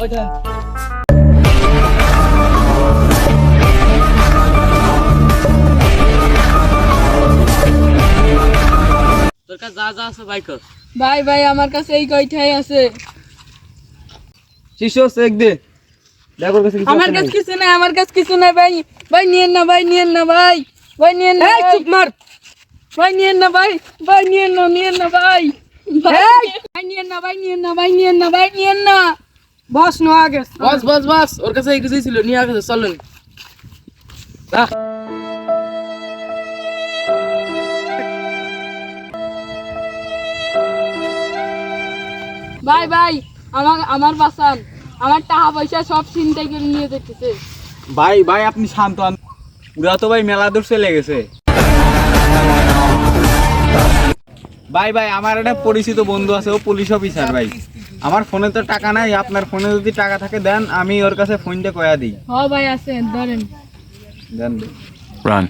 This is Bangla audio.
ওই ধর তোর কাছে যা যা আছে ভাই কর। ভাই ভাই আমার কাছে এই কয়টাই আছে। শিষ্য চেক দে দেখ ওর কাছে কিছু আমার আছে কাছে নাকি। কিছু নাই, আমার কাছে কিছু নাই ভাই। ভাই নিয়েন না ভাই, নিয়েন না ভাই, ভাই নিয়েন না। এই চুপ মার। ভাই নিয়েন না ভাই, ভাই নিয়েন না, নিয়েন না ভাই। ভাই নিয়েন না ভাই, নিয়েন না ভাই, নিয়েন না ভাই, নিয়েন না। বস নো আগে বস বস বস ওর কাছে এই কিছুই ছিল নিয়ে আগে চলেন। ভাই ভাই আমার আমার বাসান, আমার টাকা পয়সা সব চিন্তাই করে নিয়ে যেতেছে। ভাই ভাই আপনি শান্ত হন, ওরা তো ভাই মেলা দূর চলে গেছে। ভাই ভাই আমার একটা পরিচিত বন্ধু আছে, ও পুলিশ অফিসার ভাই। আমার ফোনে তো টাকা নাই, আপনার ফোনে যদি টাকা থাকে দেন, আমি ওর কাছে ফোনটা কয়া দিই। হ ভাই আছে, ধরেন। দেন। Run.